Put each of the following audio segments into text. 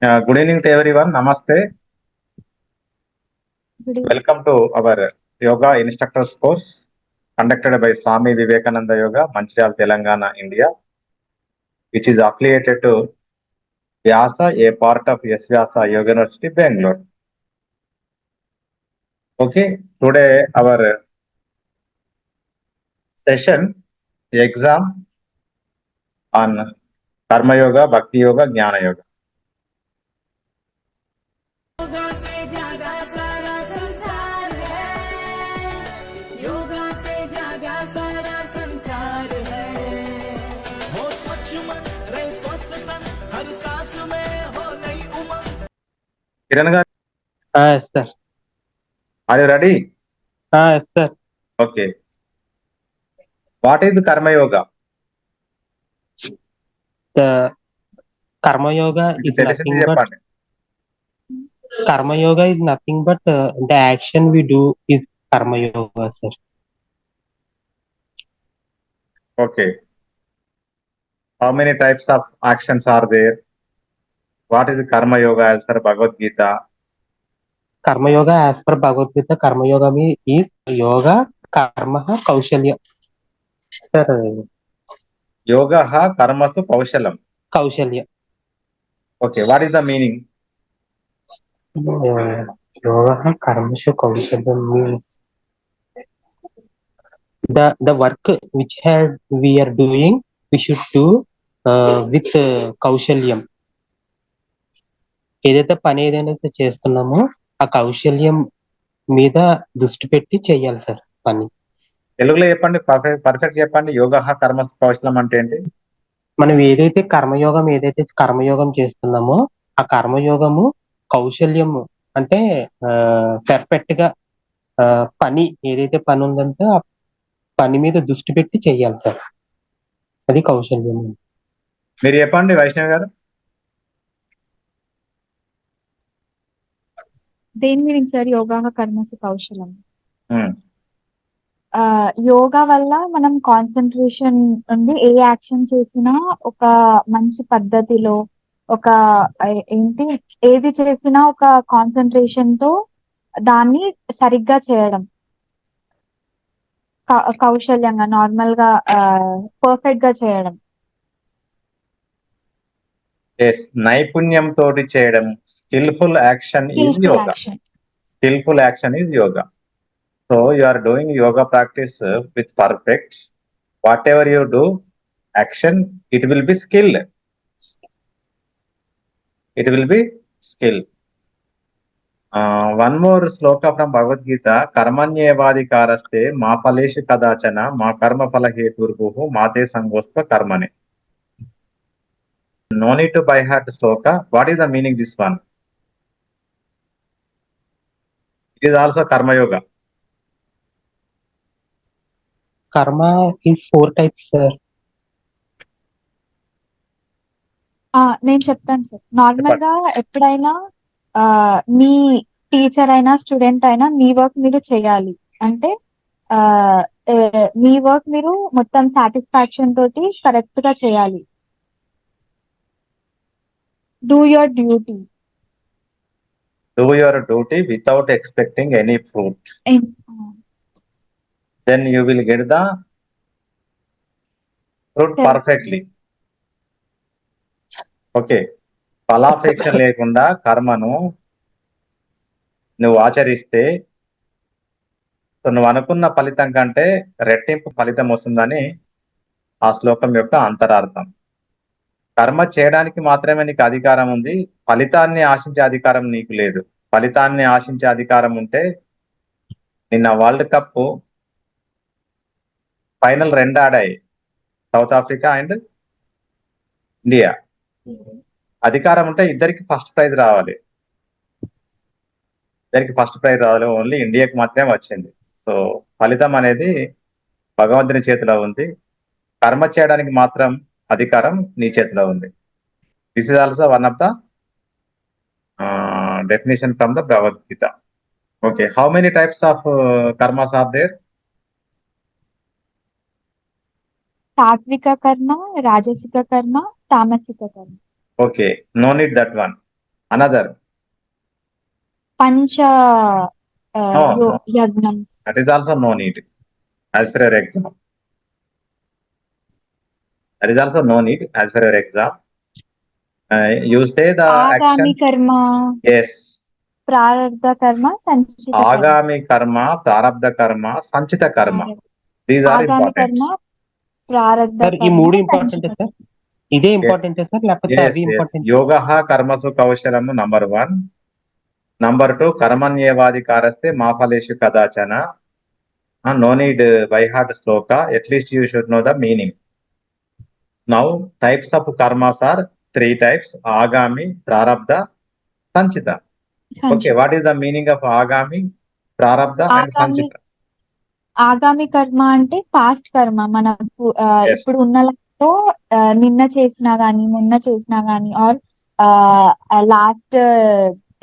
Good evening to everyone. Namaste. Good evening. Welcome to our yoga instructors course conducted by Swami Vivekananda Yoga, Manchiral, Telangana, India, which is affiliated to Vyasa, a part of S Vyasa Yoga University, Bangalore. Okay, today our session, the exam on Karma Yoga, Bhakti Yoga, Jnana Yoga. Yoga से जागा सारा संसार है, योगा से जागा सारा संसार है। हो स्वच्छ मन, रहे स्वस्थ तन, हर सांस में हो नई उमंग। Kiran garu, Yes, sir. are you ready? Yes, sir. Okay. What is Karma Yoga? The Karma Yoga is తెలిసింది nothing but చెప్పండి. Karma Yoga is nothing but the action we do is Karma Yoga, sir. Okay. How many types of actions are there? What is Karma Yoga as per Bhagavad Gita? Karma Yoga, as per Bhagavad Gita, Karma Yoga is Yoga, Karma, Kaushalya. Sir, Yoga karmasu kaushalam. Kaushalya. Okay, what is the meaning? Yoga, Karmashu, Kaushalya means the work which we are doing, we should do with Kaushalyam. ఏదైతే పని ఏదైనా చేస్తున్నామో ఆ కౌశల్యం మీద దృష్టి పెట్టి చేయాలి sir పని. తెలుగులో చెప్పండి, పర్ఫెక్ట్ చెప్పండి. యోగ కర్మసు కౌశలం అంటే ఏంటి? మనం ఏదైతే కర్మయోగం చేస్తున్నామో ఆ కర్మయోగము కౌశల్యము అంటే పర్ఫెక్ట్ గా పని ఏదైతే పని ఉందంటే ఆ పని మీద దృష్టి పెట్టి చెయ్యాలి సార్, అది కౌశల్యం. మీరు చెప్పండి వైష్ణవి గారు. దేని మీనింగ్ సార్ యోగా కర్మసు కౌశలం? Hmm. యోగా వల్ల మనం కాన్సన్ట్రేషన్ ఉంది, ఏ యాక్షన్ చేసినా ఒక మంచి పద్ధతిలో, ఒక ఏది చేసినా ఒక కాన్సన్ట్రేషన్ తో దాన్ని సరిగ్గా చేయడం, కౌశల్యంగా నార్మల్ గా పర్ఫెక్ట్ గా చేయడం. ఎస్, నైపుణ్యం తోటి చేయడం. Skilful action is yoga. Skillful action is yoga. So you are doing yoga practice with perfect. Whatever you do, action, it will be skill. It will be skill. One more sloka from Bhagavad Gita. Karmanyevadikaraste ma phaleshu kadachana ma karma phala heturbuhu mate sangostva karmane. No need to by heart sloka. What is the meaning this one? It is also karma yoga. కర్మ is 4 types sir. నేను చెప్తాను sir. Normal గా ఎప్పుడైనా మీ teacher అయినా student అయినా మీ work మీరు చేయాలి అంటే మీ వర్క్ మీరు మొత్తం సాటిస్ఫాక్షన్ తోటి కరెక్ట్ గా చేయాలి. Do your duty. Do your duty without expecting any fruit. Then you will get the fruit perfectly. Okay, ఫలాపేక్ష లేకుండా కర్మను నువ్వు ఆచరిస్తే నువ్వు అనుకున్న ఫలితం కంటే రెట్టింపు ఫలితం వస్తుందని ఆ శ్లోకం యొక్క అంతరార్థం. కర్మ చేయడానికి మాత్రమే నీకు అధికారం ఉంది, ఫలితాన్ని ఆశించే అధికారం నీకు లేదు. ఫలితాన్ని ఆశించే అధికారం ఉంటే నిన్న వరల్డ్ కప్ ఫైనల్ 2 ఆడాయి, సౌత్ ఆఫ్రికా అండ్ ఇండియా. అధికారం ఉంటే ఇద్దరికి ఫస్ట్ ప్రైజ్ రావాలి, ఓన్లీ ఇండియాకి మాత్రమే వచ్చింది. సో ఫలితం అనేది భగవంతుని చేతిలో ఉంది, కర్మ చేయడానికి మాత్రం అధికారం నీ చేతిలో ఉంది. This is also one of the definition from the Bhagavad Gita. Okay, how many types of karmas are there? Sattvika karma, rajasika karma, tamasika karma. Okay, no need that one. Another. పంచ No, యజ్ఞం. that is also no need as per your exam. That is also no need as per your exam. You say the ఆగామి actions. కర్మ, Yes. ప్రారబ్ధ కర్మ, సంచిత కర్మ. ఆగామి కర్మ, ప్రారబ్ధ కర్మ, సంచిత కర్మ. These are ఆగామి important. కర్మ, ప్రారబ్ధ సార్ ఈ కర్మ, మూడు సంచిత ఇంపార్టెంట్ కర్మ. సార్, ఇదే ఇంపార్టెంట్ సార్ లేకపోతే Yes, అవి yes. Important? Yoga కర్మసు కౌశలము number 1. Number 2, కర్మణ్యేవాధికారస్తే మా ఫలేషు కదాచన. No need by heart sloka. At least you should know the meaning. Now, types of karmas are 3 types: agami, prarabdha, sanchita. Okay, what is the meaning of agami, prarabdha and ఆగామి sanchita? ఆగామి కర్మ అంటే past కర్మ. మనకు Yes. ఇప్పుడు ఉన్న లైఫ్లో నిన్న చేసినా గానీ, మొన్న చేసినా గానీ, ఆర్ లాస్ట్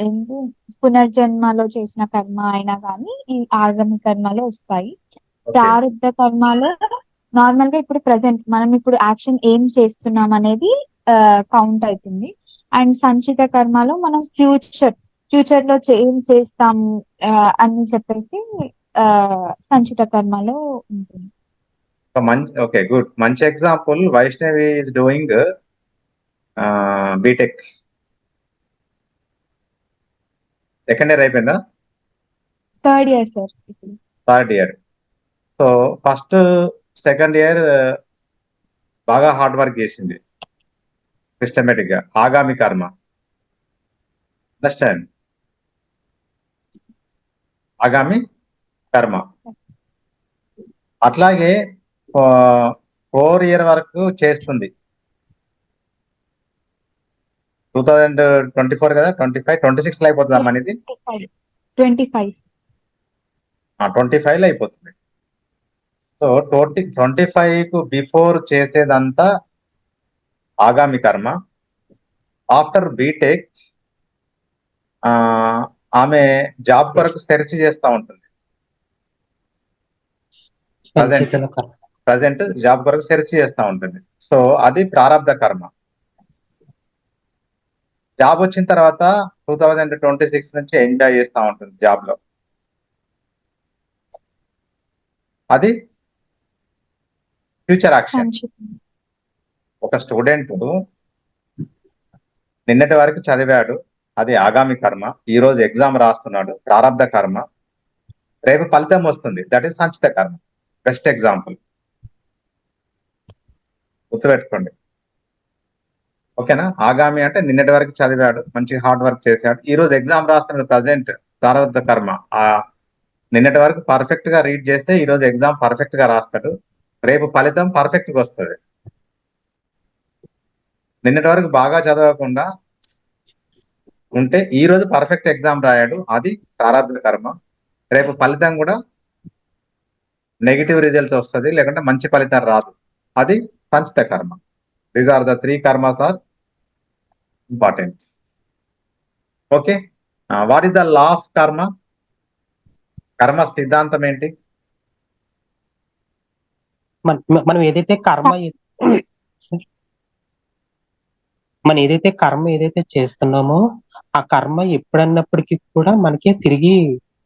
ఏంటి పునర్జన్మలో చేసిన కర్మ అయినా కానీ ఈ ఆగామి కర్మలో వస్తాయి. Okay. ప్రారబ్ధ కర్మలో నార్మల్ గా ఇప్పుడు ప్రెసెంట్ మనం ఇప్పుడు యాక్షన్ ఏం చేస్తున్నాం అనేది కౌంట్ అవుతుంది. అండ్ సంచిత కర్మలో మనం ఫ్యూచర్ లో ఏం చేస్తాము అని చెప్పేసి సంచిత కర్మలో ఉంటుంది. So, okay, good. Manchi example, Vaishnavi is doing BTech. Second year అయిపోయిందా? థర్డ్ ఇయర్ సార్ ఇప్పుడు. Third year. So first second year బాగా హార్డ్ వర్క్ చేసింది సిస్టమేటిక్ గా, ఆగామి కర్మ. అండర్స్టాండ్? ఆగామి కర్మ. అట్లాగే 4 ఇయర్ వరకు చేస్తుంది. 2024 కదా, 25, 26 లో అయిపోతుంది అమ్మా ఇది. 25 లో అయిపోతుంది. సో 25 కు బిఫోర్ చేసేదంతా ఆగామి కర్మ. ఆఫ్టర్ బీటెక్ ఆమె జాబ్ కొరకు సెర్చ్ చేస్తూ ఉంటుంది. సంచితల కర్మ. ప్రజెంట్ జాబ్ కొరకు సెర్చ్ చేస్తూ ఉంటుంది. సో అది ప్రారబ్ధ కర్మ. జాబ్ వచ్చిన తర్వాత 2026 నుంచి ఎంజాయ్ చేస్తూ ఉంటుంది జాబ్ లో. అది ఫ్యూచర్ యాక్షన్. ఒక స్టూడెంట్ నిన్నటి వరకు చదివాడు, అది ఆగామి కర్మ. ఈ రోజు ఎగ్జామ్ రాస్తున్నాడు, ప్రారబ్ధ కర్మ. రేపు ఫలితం వస్తుంది, దట్ ఈస్ సంచిత కర్మ. బెస్ట్ ఎగ్జాంపుల్, గుర్తుపెట్టుకోండి. ఓకేనా? ఆగామి అంటే నిన్నటి వరకు చదివాడు, మంచి హార్డ్ వర్క్ చేశాడు, ఈ రోజు ఎగ్జామ్ రాస్తున్నాడు, ప్రజెంట్ ప్రారబ్ధ కర్మ. నిన్నటి వరకు పర్ఫెక్ట్ గా రీడ్ చేస్తే ఈ రోజు ఎగ్జామ్ పర్ఫెక్ట్ గా రాస్తాడు, రేపు ఫలితం పర్ఫెక్ట్ గా వస్తుంది. నిన్నటి వరకు బాగా చదవకుండా ఉంటే ఈ రోజు పర్ఫెక్ట్ ఎగ్జామ్ రాయాడు, అది ప్రారబ్ధ కర్మ. రేపు ఫలితం కూడా నెగిటివ్ రిజల్ట్ వస్తుంది, లేకుంటే మంచి ఫలితం రాదు, అది సంచిత కర్మ. These are the 3 karmas are important. Okay, what is the law of karma? కర్మ సిద్ధాంతం ఏంటి? మనం ఏదైతే కర్మ ఏదైతే చేస్తున్నామో ఆ కర్మ ఎప్పుడన్నప్పటికీ కూడా మనకి తిరిగి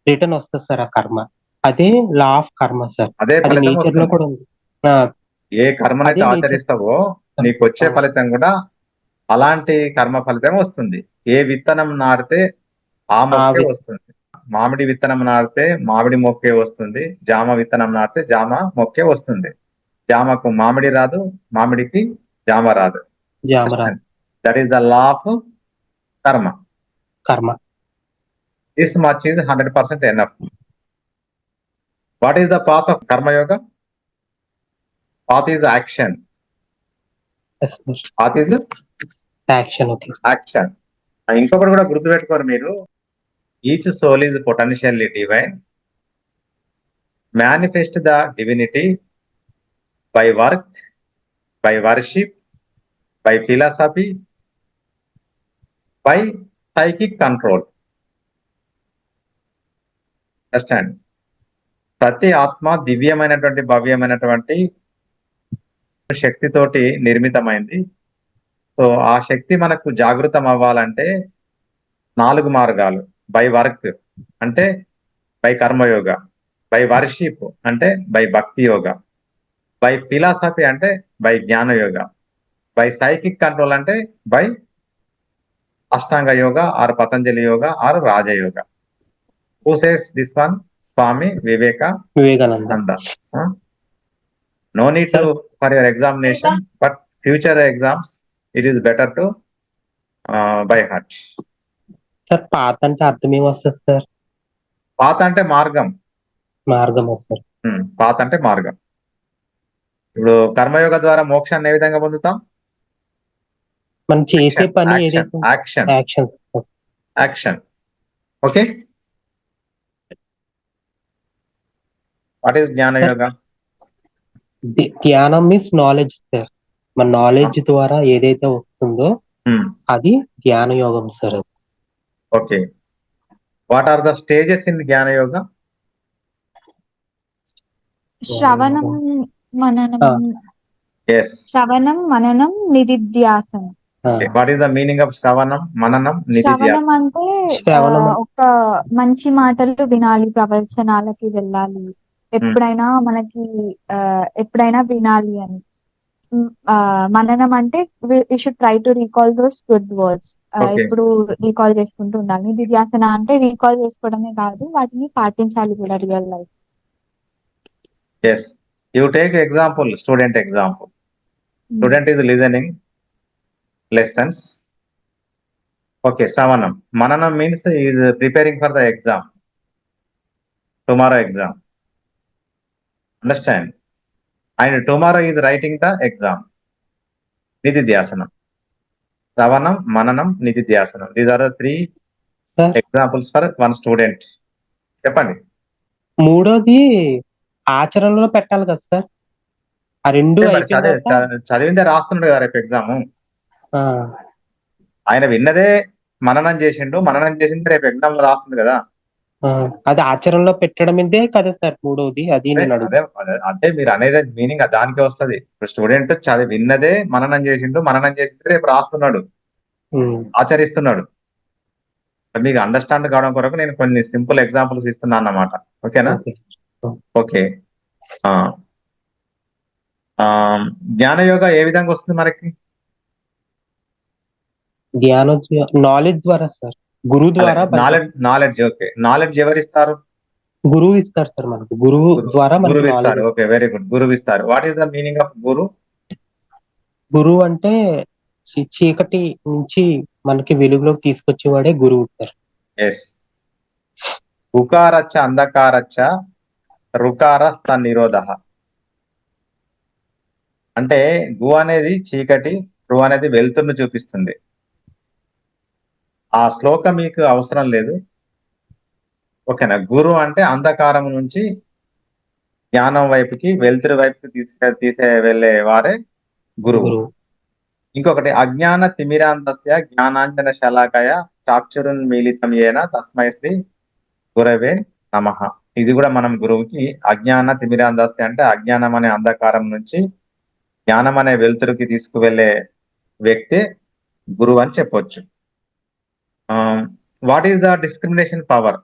రిటర్న్ వస్తుంది సార్. ఆ కర్మ అదే లా ఆఫ్ కర్మ సార్. అదే అది ఫలితం నేచర్ లో వస్తుంది. కూడా ఉంది. ఏ కర్మనైతే అదే ఆచరిస్తావో నీకు వచ్చే ఫలితం కూడా అలాంటి కర్మ ఫలితం వస్తుంది. ఏ విత్తనం నాటితే ఆ మొక్కే వస్తుంది. మామిడి విత్తనం నాటితే మామిడి మొక్కే వస్తుంది, జామ విత్తనం నాటితే జామ మొక్కే వస్తుంది. జామకు మామిడి రాదు, మామిడికి జామ రాదు. That is the law of karma. This much is 100% enough. What is the path of karmayoga? Path is action. Path is action. ఇంకొకటి కూడా గుర్తుపెట్టుకోరు మీరు, each soul is potentially divine, manifest the divinity by work, by worship, by philosophy, by psychic control. Understand? ప్రతి ఆత్మ దివ్యమైనటువంటి భవ్యమైనటువంటి శక్తితోటి నిర్మితమైంది. So ఆ శక్తి మనకు జాగృతం అవ్వాలంటే 4 మార్గాలు. బై వర్క్ అంటే బై కర్మయోగ, బై వర్షిప్ అంటే by bhakti yoga, by philosophy అంటే by jnana yoga, by psychic control అంటే by ashtanga yoga or Patanjali yoga or rajayoga. Who says this one? Swami Vivekananda. No need to for your examination, but future exams it is better to by heart. Sir పాత అంటే అర్థం ఏమొస్తుంది sir? పాత అంటే మార్గం. మార్గం వస్తారు. పాత అంటే మార్గం. ఇప్పుడు కర్మయోగ ద్వారా మోక్షాన్ని ఏ విధంగా పొందుతాం? మనం చేసే పని action. Action. Okay. What is jnana yoga? ధ్యానం మీన్స్ నాలెడ్జ్ సార్. మన నాలెడ్జ్ ద్వారా ఏదైతే వస్తుందో అది జ్ఞాన యోగం sir. Okay. What are the stages in jnana yoga? శ్రవణం, మననం. Yes. శ్రవణం, మననం, నిధిధ్యాసనం. What is the meaning of శ్రవణం, మననం, నిధిధ్యాసనం? శ్రవణం అంటే ఒక మంచి మాటలు వినాలి, ప్రవచనాలకి వెళ్ళాలి, ఎప్పుడైనా వినాలి అని. మననం అంటే we should try to recall those good words. ఎప్పుడు రీకాల్ చేసుకుంటూ ఉండాలి. నిధిధ్యాసన అంటే రీకాల్ చేసుకోవడమే కాదు, వాటిని పాటించాలి కూడా real life. Yes. You take example, student example. Student is listening lessons. Okay, Shravanam. Mananam means he is preparing for the exam. Tomorrow exam. Understand? And tomorrow he is writing the exam. Nididhyasanam. Shravanam, Mananam, Nididhyasanam. These are the 3 examples for one student. చెప్పండి. మూడోది ఆచరణలో పెట్టాలి కదా sir. ఆ 2 చదివిందే రాస్తున్నాడు కదా రేపు exam. ఆయన విన్నదే మననం చేసిండు, మననం చేసింది రేపు ఎగ్జామ్ లో రాస్తుంది కదా. అది ఆచరణలో పెట్టడం ఇదే కదా సార్ మూడోది. అది అదే మీరు అనేది మీనింగ్ దానికే వస్తది. ఇప్పుడు స్టూడెంట్ విన్నదే మననం చేసిండు, మననం చేసింది రేపు రాస్తున్నాడు, ఆచరిస్తున్నాడు. మీకు అండర్స్టాండ్ కావడం కొరకు నేను కొన్ని సింపుల్ ఎగ్జాంపుల్స్ ఇస్తున్నాను అన్నమాట. ఓకేనా? ఓకే. జ్ఞానయోగ ఏ విధంగా వస్తుంది మనకి? నాలెడ్జ్ ద్వారా సార్. గురువు ద్వారా. నాలెడ్జ్. ఓకే. నాలెడ్జ్ ఎవరు ఇస్తారు? గురువు ఇస్తారు సార్ మనకు. గురువు ద్వారా గురువు ఇస్తారు. Okay, very good. గురువు ఇస్తారు. What is the meaning of guru? గురువు అంటే చీకటి నుంచి మనకి వెలుగులోకి తీసుకొచ్చేవాడే గురువు సార్. ఎస్. ఉకారచ్చ అంధకారచ్చ రుకారస్త నిరోధ. అంటే గు అనేది చీకటి, రు అనేది వెలుతురును చూపిస్తుంది. ఆ శ్లోకం మీకు అవసరం లేదు. ఓకేనా? గురు అంటే అంధకారం నుంచి జ్ఞానం వైపుకి, వెలుతురు వైపుకి తీసే వెళ్ళే వారే గురువు. ఇంకొకటి అజ్ఞాన తిమిరాంతస్య జ్ఞానాంజన శలాకయ చాక్షురున్ మీలితం ఏన తస్మై శ్రీ గురవే నమః. ఇది కూడా మనం గురువుకి అజ్ఞాన తిమిరాంతస్య అంటే అజ్ఞానం అనే అంధకారం నుంచి జ్ఞానం అనే వెలుతురుకి తీసుకువెళ్ళే వ్యక్తే గురువు అని చెప్పొచ్చు. What is the discrimination power?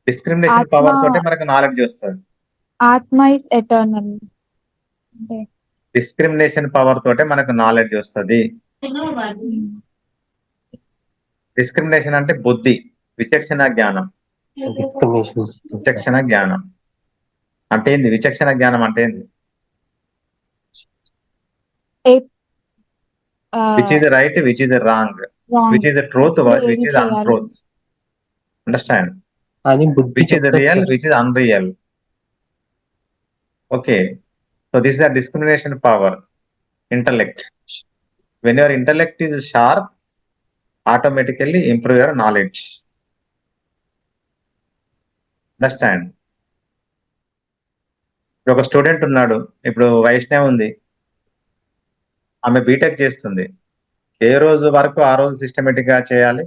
Discrimination power తోటే మనకు నాలెడ్జ్ వస్తుంది. ఆత్మ ఇస్ ఎటర్నల్. డిస్క్రిమినేషన్ పవర్ తోటే మనకు నాలెడ్జ్ వస్తుంది. డిస్క్రిమినేషన్ అంటే బుద్ధి, విచక్షణ జ్ఞానం. విచక్షణ జ్ఞానం అంటే ఏంది? విచక్షణ జ్ఞానం అంటే ఏంది? Which is right, which is wrong, which is truth, which is untruth. Understand? Which is real, which is unreal. Okay. So this is the discrimination power, intellect. When your intellect is sharp, automatically improve your knowledge. Understand? ఒక student ఉన్నాడు, ఇప్పుడు వైష్ణవ్ ఉంది, ఆమె BTech చేస్తుంది. ఏ రోజు వరకు ఆ రోజు సిస్టమేటిక్ గా చేయాలి,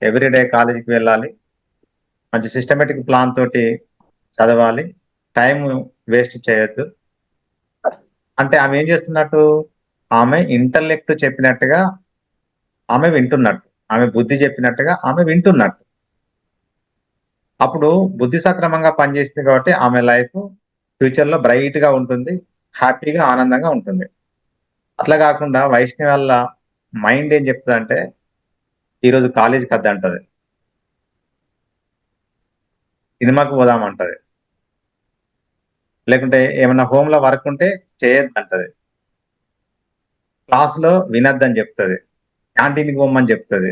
ఎవ్రీడే కాలేజీకి వెళ్ళాలి, మంచి సిస్టమేటిక్ ప్లాన్ తోటి చదవాలి, టైం వేస్ట్ చేయొద్దు. అంటే ఆమె ఏం చేస్తున్నట్టు? ఆమె ఇంటలెక్ట్ చెప్పినట్టుగా ఆమె వింటున్నట్టు, ఆమె బుద్ధి చెప్పినట్టుగా ఆమె వింటున్నట్టు. అప్పుడు బుద్ధి సక్రమంగా పనిచేస్తుంది కాబట్టి ఆమె లైఫ్ ఫ్యూచర్ లో బ్రైట్ గా ఉంటుంది, హ్యాపీగా ఆనందంగా ఉంటుంది. అట్లా కాకుండా వైష్ణవి వల్ల మైండ్ ఏం చెప్తుందంటే ఈరోజు కాలేజీకి వద్దంటది, సినిమాకి పోదామంటది, లేకుంటే ఏమన్నా హోమ్ లో వర్క్ ఉంటే చేయొద్దంటది, క్లాస్ లో వినొద్దని చెప్తది, క్యాంటీన్కి పోమని చెప్తది,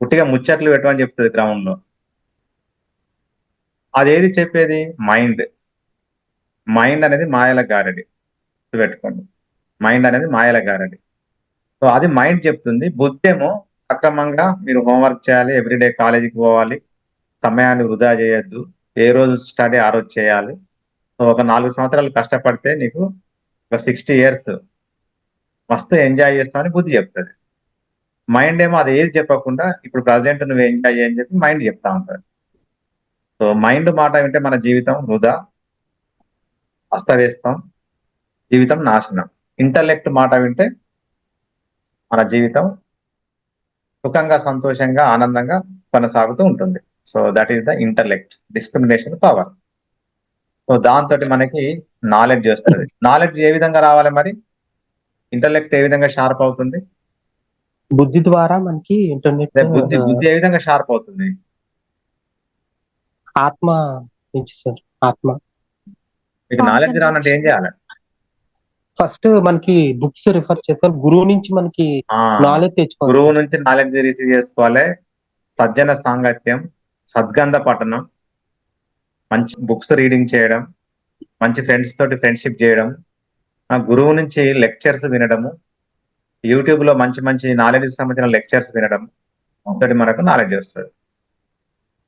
పుట్టిగా ముచ్చట్లు పెట్టమని చెప్తది గ్రౌండ్ లో. అదేది చెప్పేది? మైండ్. మైండ్ అనేది మాయల గారడి, పెట్టుకోండి. మైండ్ అనేది మాయల గారడి. సో అది మైండ్ చెప్తుంది. బుద్ధి ఏమో సక్రమంగా మీరు హోంవర్క్ చేయాలి, ఎవ్రీడే కాలేజీకి పోవాలి, సమయాన్ని వృధా చేయొద్దు, ఏ రోజు స్టడీ ఆ రోజు చేయాలి. సో ఒక 4 సంవత్సరాలు కష్టపడితే నీకు ఒక 60 ఇయర్స్ మస్తు ఎంజాయ్ చేస్తామని బుద్ధి చెప్తుంది. మైండ్ ఏమో అది ఏది చెప్పకుండా ఇప్పుడు ప్రజెంట్ నువ్వు ఎంజాయ్ అని చెప్పి మైండ్ చెప్తా ఉంటుంది. సో మైండ్ మాట వింటే మన జీవితం వృధా, అస్తవ్యస్తం, జీవితం నాశనం. ఇంటలెక్ట్ మాట వింటే మన జీవితం సుఖంగా, సంతోషంగా, ఆనందంగా కొనసాగుతూ ఉంటుంది. So that is the intellect, discrimination power. So దాంతో మనకి నాలెడ్జ్ వస్తుంది. నాలెడ్జ్ ఏ విధంగా రావాలి మరి? ఇంటలెక్ట్ ఏ విధంగా షార్ప్ అవుతుంది? బుద్ధి ద్వారా మనకి ఇంటర్నెట్ బుద్ధి బుద్ధి ఏ విధంగా షార్ప్ అవుతుంది? ఆత్మ నుంచి సార్. ఆత్మ మీకు నాలెడ్జ్ రావాలంటే ఏం చేయాలి? ఫస్ట్ మనకి బుక్స్ రిఫర్ చేస్తారు, గురువు నుంచి మనకి నాలెడ్జ్ తెచ్చుకోవాలి. గురువు నుంచి నాలెడ్జ్ రిసీవ్ చేసుకోవాలి. సజ్జన సాంగత్యం, సద్గంధ పఠనం, మంచి బుక్స్ రీడింగ్ చేయడం, మంచి ఫ్రెండ్స్ తోటి ఫ్రెండ్షిప్ చేయడం, ఆ గురువు నుంచి లెక్చర్స్ వినడము, యూట్యూబ్ లో మంచి మంచి నాలెడ్జ్ సంబంధించిన లెక్చర్స్ వినడం తోటి మనకు నాలెడ్జ్ వస్తుంది.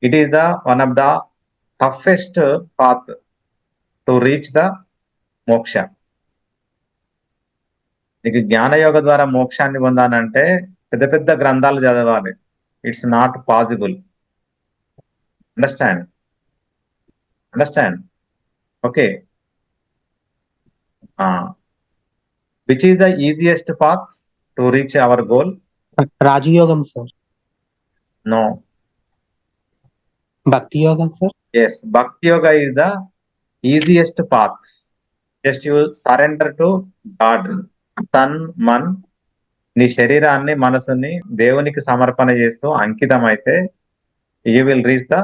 It is the one of the toughest path to reach the మోక్ష. నీకు జ్ఞానయోగ ద్వారా మోక్షాన్ని పొందానంటే పెద్ద పెద్ద గ్రంథాలు చదవాలి. It's not possible. Understand? Okay. Which is the easiest path to reach our goal? రాజయోగం సార్. నో. భక్తి యోగం sir. Yes, Bhakti Yoga is the easiest path. Just you surrender to God. తన్ మన్, నీ శరీరాన్ని మనసుని దేవునికి సమర్పణ చేస్తూ అంకితం అయితే you will reach the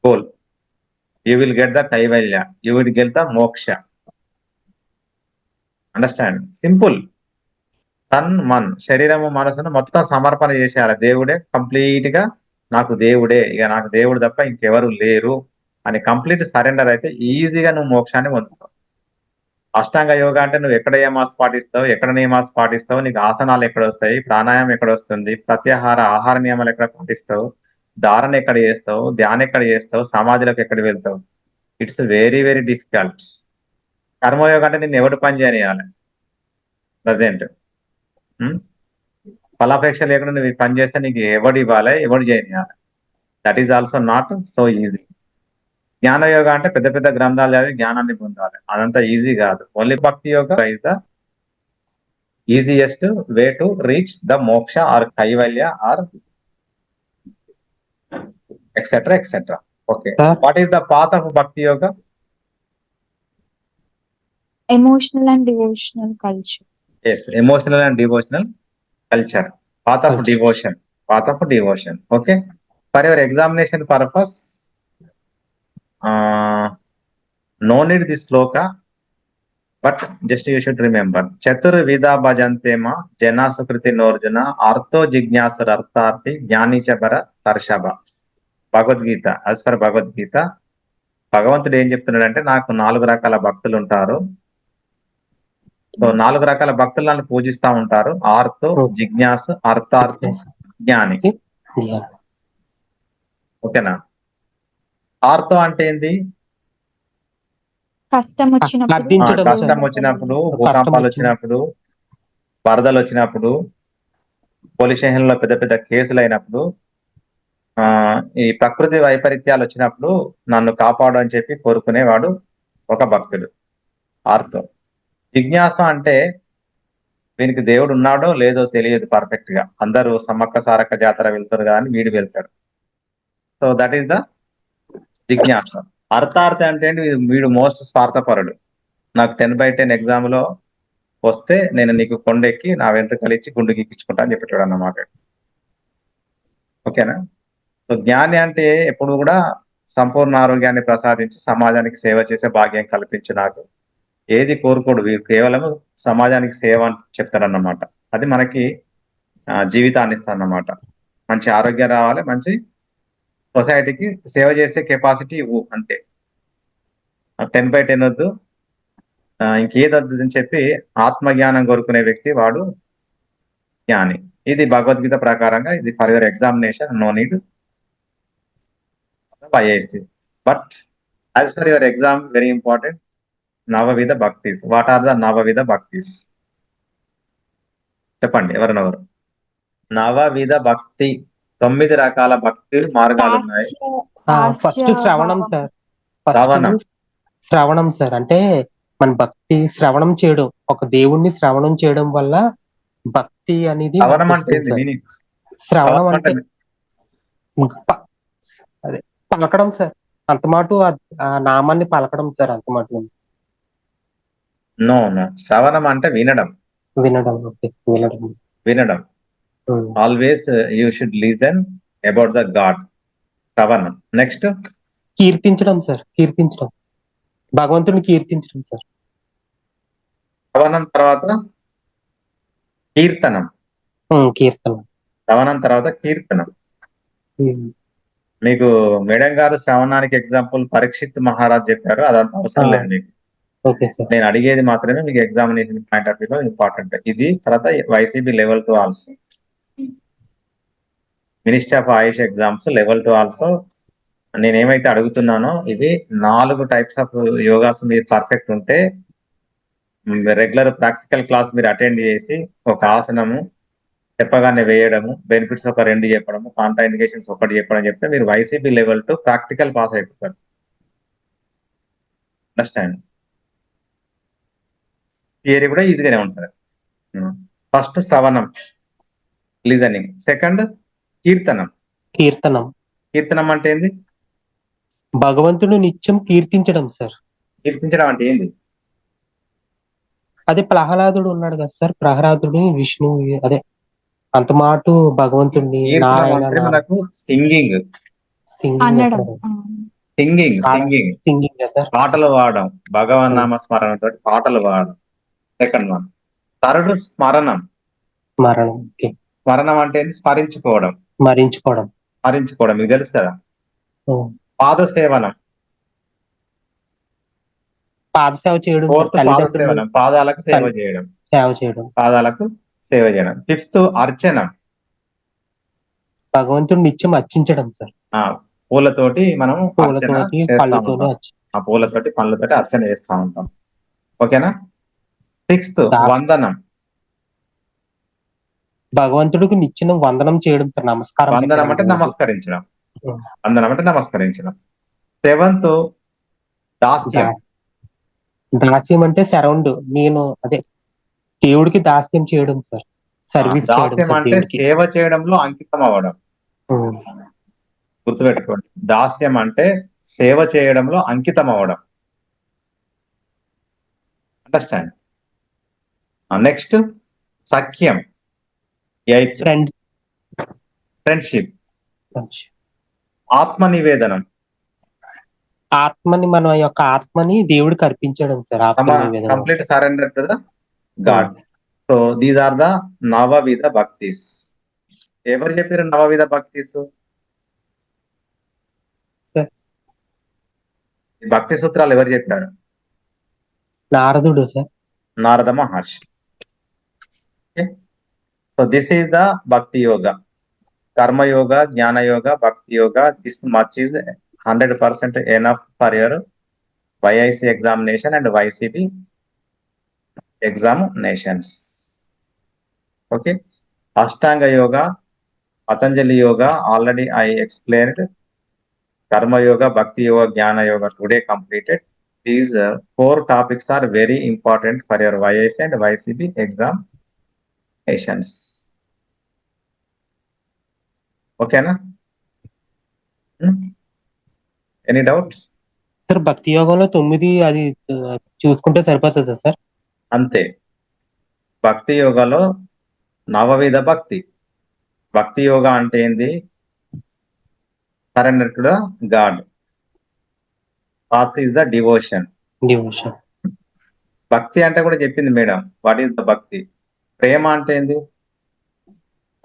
goal, you will get the Kaivalya, you will get the మోక్ష. అండర్స్టాండ్? సింపుల్. తన్ మన్, శరీరము మనసును మొత్తం సమర్పణ చేసేయాలి. దేవుడే కంప్లీట్ గా, నాకు దేవుడే, ఇక నాకు దేవుడు తప్ప ఇంకెవరు లేరు అని కంప్లీట్ సరెండర్ అయితే ఈజీగా నువ్వు మోక్షాన్ని పొందుతావు. అష్టాంగ యోగా అంటే నువ్వు ఎక్కడ యమాస్ పాటిస్తావు, ఎక్కడ నియమాస్ పాటిస్తావు, నీకు ఆసనాలు ఎక్కడ వస్తాయి, ప్రాణాయామం ఎక్కడ వస్తుంది, ప్రత్యాహార ఆహార నియమాలు ఎక్కడ పాటిస్తావు, ధారణ ఎక్కడ చేస్తావు, ధ్యానం ఎక్కడ చేస్తావు, సమాధిలోకి ఎక్కడ వెళ్తావు. It's very very difficult. కర్మయోగం అంటే నిన్ను ఎవడు పని చేయనియాలి ప్రజెంట్. ఫలాపేక్ష లేకుండా నువ్వు పని చేస్తే నీకు ఎవడు ఇవ్వాలి, ఎవడు చేయనియాలి. That is also not so easy. జ్ఞానయోగ అంటే పెద్ద పెద్ద గ్రంథాలు చదివి జ్ఞానాన్ని పొందాలి, అదంతా ఈజీ కాదు. Only bhakti yoga is the easiest way to reach the moksha or kaivalya or etcetera etcetera. Okay, what is the path of bhakti yoga? Emotional and devotional culture. Yes, emotional and devotional culture, path of devotion. Okay, for your examination purpose, no need this sloka, but just you should remember chatur vida bhajante ma jana sukriti norjuna artho jignasur artharthi జ్ఞాని చబర తర్షభ. Bhagavad Gita. as per Bhagavad Gita భగవంతుడు ఏం చెప్తున్నాడంటే, నాకు 4 రకాల భక్తులు ఉంటారు. So 4 రకాల భక్తులు నన్ను పూజిస్తా ఉంటారు. ఆర్తో, జిజ్ఞాసు, అర్థార్థి, జ్ఞాని. ఓకేనా? ఆర్తో అంటే ఏంది? కష్టం వచ్చినప్పుడు, భూకంపాలు వచ్చినప్పుడు, వరదలు వచ్చినప్పుడు, పోలీస్ స్టేషన్ లో పెద్ద పెద్ద కేసులు అయినప్పుడు, ఈ ప్రకృతి వైపరీత్యాలు వచ్చినప్పుడు నన్ను కాపాడు అని చెప్పి కోరుకునేవాడు ఒక భక్తుడు, ఆర్తో. జిజ్ఞాస అంటే వీనికి దేవుడు ఉన్నాడో లేదో తెలియదు పర్ఫెక్ట్ గా. అందరూ సమ్మక్క సారక్క జాతర వెళ్తారు కానీ వీడు వెళ్తాడు. సో దట్ ఈస్ ద జిజ్ఞాస. అర్థార్థ అంటే ఏంటి? వీడు మోస్ట్ స్వార్థపరుడు. నాకు 10/10 ఎగ్జామ్ లో వస్తే నేను నీకు కొండెక్కి నా వెంట్రుకలు ఇచ్చి గుండు గీకించుకుంటా అని చెప్పేటాడు అన్నమాట. ఓకేనా? సో జ్ఞాని అంటే ఎప్పుడు కూడా సంపూర్ణ ఆరోగ్యాన్ని ప్రసాదించి సమాజానికి సేవ చేసే భాగ్యం కల్పించి నాకు ఏది కోరుకోడు. వీడు కేవలం సమాజానికి సేవ అని చెప్తాడన్నమాట. అది మనకి జీవితాన్ని ఇస్తాడన్నమాట. మంచి ఆరోగ్యం రావాలి, మంచి సొసైటీకి సేవ చేసే కెపాసిటీ ఇవ్వు, అంతే. 10/10 వద్దు, ఇంకేది వద్దు అని చెప్పి ఆత్మజ్ఞానం కోరుకునే వ్యక్తి వాడు జ్ఞాని. ఇది భగవద్గీత ప్రకారంగా. ఇది for your examination, no need IIC. But as for your exam, very important, navavidha bhaktis. What are the navavidha భక్తిస్? చెప్పండి ఎవరినెవరు. నవవిధ భక్తి, 9 రకాల భక్తి మార్గాలు ఉన్నాయి. ఫస్ట్ శ్రవణం సార్. శ్రవణం. ఫస్ట్ శ్రవణం సార్. అంటే మన భక్తి శ్రవణం చేయడం, ఒక దేవుణ్ణి శ్రవణం చేయడం వల్ల భక్తి అనేది శ్రవణం మనకు అంటే వస్తుంది ఏంది సార్. మీనింగ్? శ్రవణం అంటే అదే పలకడం సార్. అంతమాటు ఆ నామాన్ని పలకడం సార్. అంతమాటు నో నో, శ్రవణం అంటే వినడం. వినడం. ఓకే, వినడం. వినడం. Um. Always you should listen about the God. శ్రవణం. నెక్స్ట్ కీర్తించడం సార్. కీర్తించడం, భగవంతుని కీర్తించడం సార్. శ్రవణం తర్వాత కీర్తనం. కీర్తనం. శ్రవణం తర్వాత కీర్తనం. ఉమ్. మీకు మేడం గారు శ్రవణానికి ఎగ్జాంపుల్ పరీక్షిత్ మహారాజ్ చెప్పారు. అదంతా అవసరం లేదు మీకు. Okay sir. నేను అడిగేది మాత్రమే మీకు ఎగ్జామినేషన్ పాయింట్ ఆఫ్ వ్యూలో ఇంపార్టెంట్. ఇది తర్వాత YCB level 2 also, ministry of Ayush exams level 2 also. నేను ఏమైతే అడుగుతున్నానో ఇవి 4 టైప్స్ ఆఫ్ యోగాస్ మీరు పర్ఫెక్ట్ ఉంటే, రెగ్యులర్ ప్రాక్టికల్ క్లాస్ మీరు అటెండ్ చేసి ఒక ఆసనము చెప్పగానే వేయడము, బెనిఫిట్స్ ఒక 2 చెప్పడము, కాంట్రా ఇండికేషన్స్ 1 చెప్పడం చెప్తే మీరు వైసీబీ లెవెల్ 2 ప్రాక్టికల్ పాస్ అయిపోతారు. అండర్స్టాండ్? థియరీ కూడా ఈజీగానే ఉంటుంది. ఫస్ట్ శ్రవణం, లిజనింగ్. సెకండ్ కీర్తనం. కీర్తనం. కీర్తనం అంటే ఏంది? భగవంతుడు నిత్యం కీర్తించడం సార్. కీర్తించడం అంటే ఏంది? అదే ప్రహ్లాదుడు ఉన్నాడు కదా సార్. ప్రహ్లాదుడు విష్ణు, అదే అంతమాటు భగవంతుడిని కీర్తనం అంటే మనకు సింగింగ్. అనడం. సింగింగ్ సింగింగ్ సింగింగ్ కదా సార్. పాటలు పాడడం, భగవన్ నామ స్మరణతో పాటలు పాడడం. Second one. థర్డ్ స్మరణం. స్మరణం. ఓకే. స్మరణం అంటే ఏంది? స్మరించుకోవడం. స్మరించుకోవడం. స్మరించుకోవడం మీకు తెలుసు కదా. ఉమ్. పాదసేవనం. పాదసేవ చేయడం. ఫోర్త్ తల్లిదండ్రులు పాదసేవనం, పాదాలకు సేవ చేయడం. సేవ చేయడం. పాదాలకు సేవ చేయడం. ఫిఫ్త్ అర్చనం. భగవంతుడు నిత్యం అర్చించడం సార్. పూలతోటి మనం అర్చన పూలతోటి చేస్తా పళ్ళతోటి ఉంటాం. ఆ పూలతోటి పళ్ళతోటి అర్చన చేస్తా ఉంటాం. ఓకేనా? సిక్స్త్ వందనం. భగవంతుడికి నిత్యం వందనం చేయడం సార్. నమస్కారం. వందనం అంటే నమస్కరించడం. ఉం. వందనం అంటే నమస్కరించడం. సెవెంత్ దాస్యం. దాస్యం అంటే సరౌండ్, నేను అదే దేవుడికి దాస్యం చేయడం సార్. సర్వీస్ చేయడం దాస్యం సార్ అంటే దేవుడికి. సేవ చేయడంలో అంకితం అవ్వడం. ఉం. గుర్తుపెట్టుకోండి, దాస్యం అంటే సేవ చేయడంలో అంకితం అవ్వడం. అండర్స్టాండ్? నెక్స్ట్ సఖ్యం. Eighth friend. ఫ్రెండ్షిప్. ఆత్మ నివేదనం. ఆత్మని, మన యొక్క ఆత్మని దేవుడికి అర్పించడం సార్. ఆత్మ నివేదనం. Complete surrender to the God. So these are the navavidha bhaktis. ఎవరు చెప్పారు నవవిధ భక్తిస్? భక్తి సూత్రాలు ఎవరు చెప్పారు? నారదుడు sir. Narada Maharshi. So this is the bhakti yoga. Karmayoga, jnana yoga, bhakti yoga. This much is 100% enough for your YIC examination and YCB examinations. Okay. Ashtanga yoga, Patanjali yoga, already I explained. Karma yoga, bhakti yoga, jnana yoga today completed. These 4 topics are very important for your YIC and YCB exam. Nations. ఓకేనా? Any doubt? Sir భక్తి యోగంలో 9 అది చూసుకుంటే సరిపోతుందా sir? అంతే. భక్తి యోగలో నవవిధ భక్తి. భక్తి యోగ అంటే ఏంది? Surrender to the God. Path is the devotion. Devotion. భక్తి అంటే కూడా చెప్పింది మేడం. వాట్ ఈస్ ద భక్తి? ప్రేమ అంటే ఏంది?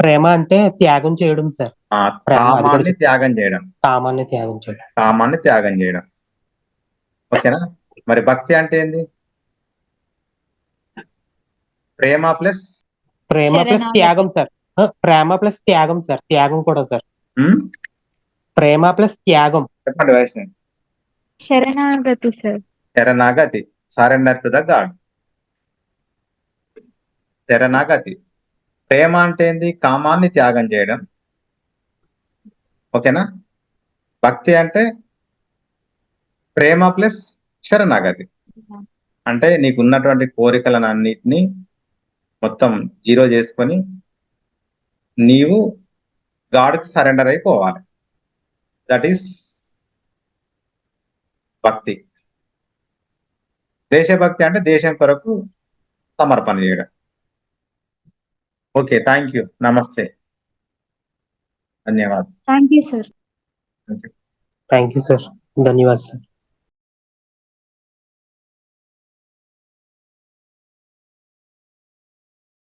ప్రేమ అంటే త్యాగం చేయడం సార్. ప్రేమ అది కూడా కామాన్ని త్యాగం చేయడం. కామాన్ని త్యాగం చేయడం. కామాన్ని త్యాగం చేయడం. ఓకేనా? మరి భక్తి అంటే ఏంది? ప్రేమ ప్లస్ ప్రేమ ప్లస్ శరణాగతి. త్యాగం సార్. ప్రేమ ప్లస్ త్యాగం సార్. త్యాగం కూడా సార్. ప్రేమ ప్లస్ త్యాగం. చెప్పండి వైష్ణవి. శరణాగతి సార్. శరణాగతి. Surrender to the God. శరణాగతి. ప్రేమ అంటే ఏంది? కామాన్ని త్యాగం చేయడం. ఓకేనా? భక్తి అంటే ప్రేమ ప్లస్ శరణాగతి. అంటే నీకు ఉన్నటువంటి కోరికలను అన్నిటినీ మొత్తం జీరో చేసుకొని నీవు గాడ్కి సరెండర్ అయిపోవాలి. దట్ ఈస్ భక్తి. దేశభక్తి అంటే దేశం కొరకు సమర్పణ చేయడం. Okay, thank you. నమస్తే, ధన్యవాదాలు. Thank you sir. Thank you sir. ధన్యవాదాలు సార్.